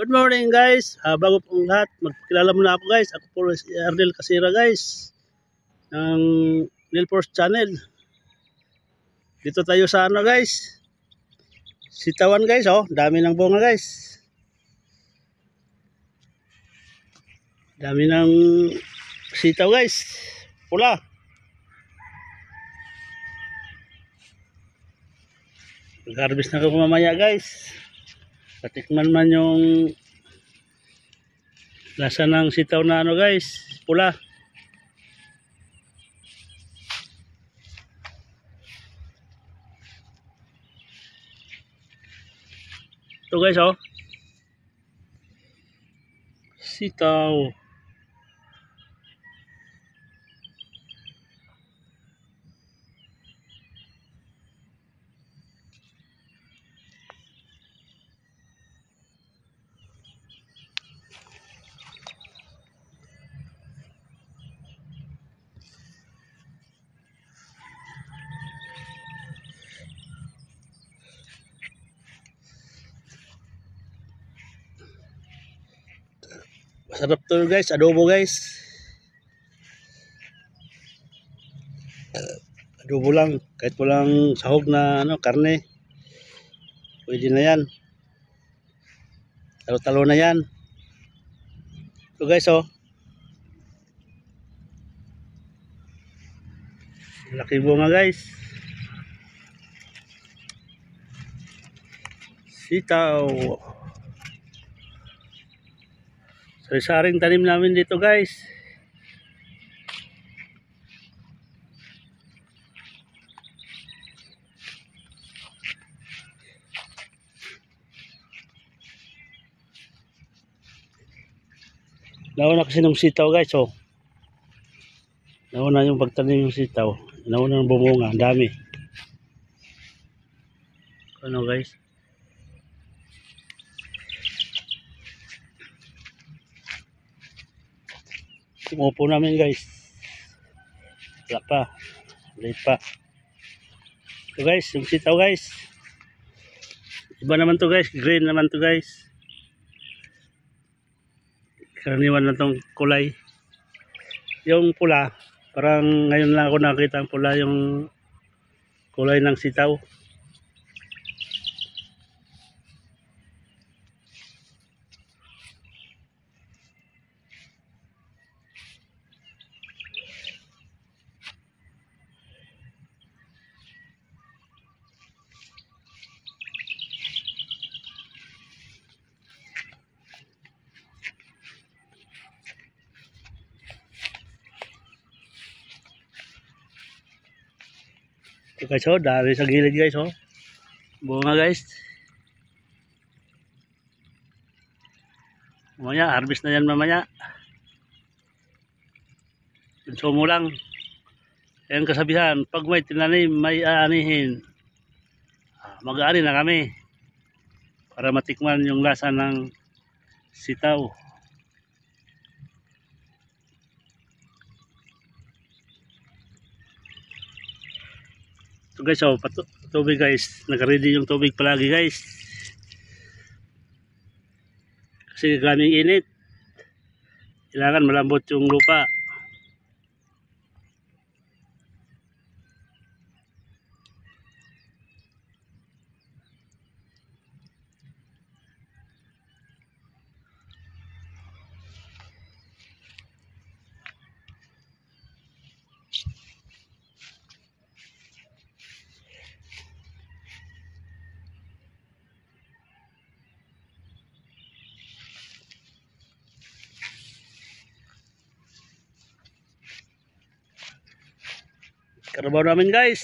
Good morning guys. Bago pong lahat, magpakilala muna ako guys. Ako po si Ardel Casira guys ng Nilforce Channel. Dito tayo sa ano guys, sitawan guys, oh, dami ng bunga guys. Dami ng sitaw guys. Pula. Mag-harvest na ako mamaya guys. Patikman man yung lasa ng sitaw na ano guys, pula. Ito guys, oh, sitaw. Masarap to guys, adobo guys. Adobo lang, kahit walang sahog na ano, karne. Pwede na yan. Talo-talo na yan. Ito guys, oh. Laki bunga guys. Sitaw. Sari-saring tanim namin dito guys. Nauna kasi ng sitaw guys, oh. Nauna yung pagtanim ng sitaw. Nauna ng bumunga, ang dami. Ano guys? Umupo namin guys. Wala pa. Late pa. Ito guys, yung sitaw guys. Iba naman to guys, green naman to guys. Karaniwan na tong kulay. Yung pula, parang ngayon lang ako nakita ang pula, yung kulay ng sitaw. Ito guys, oh, dami sa gilid guys, oh. Bunga guys. Mamaya, harvest na yan mamaya. Konsumo lang. Ayan kasabihan, pag may tinanim, may aanihin. Mag-aani na kami. Para matikman yung lasa ng sitaw. Ito guys, oh, tubig guys. Naka-ready yung tubig palagi guys. Kasi gaming init. Kailangan malambot yung lupa. Karabaw namin guys.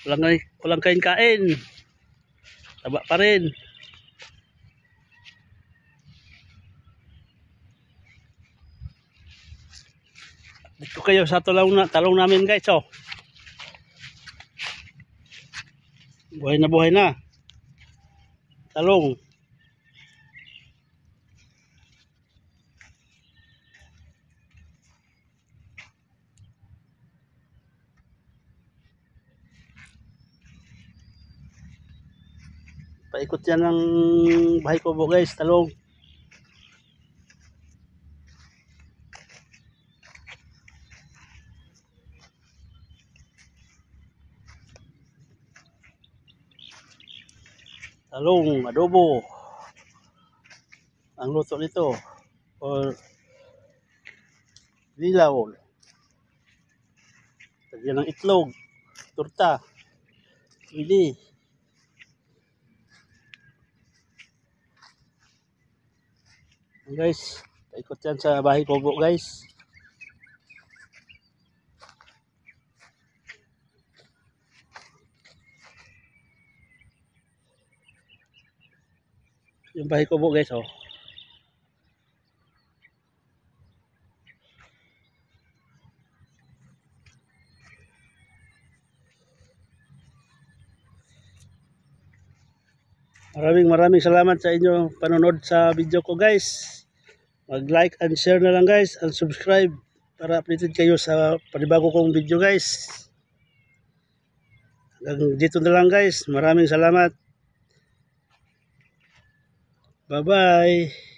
Walang kain-kain. Taba pa rin. Dito kayo sa talong namin guys, oh. Buhay na. Talong. paikot yan ng bahay kubo guys, talong. Talong, adobo. Ang luto nito. Or dilaw. Lagyan ng itlog, torta. Pwede. Guys, paikot yan sa bahay kubo guys. Yung bahay kubo guys, oh. Maraming salamat sa inyo panonood sa video ko guys. Mag-like and share na lang guys, and subscribe para updated kayo sa panibago kong video guys. Hanggang dito na lang guys. Maraming salamat. Bye-bye.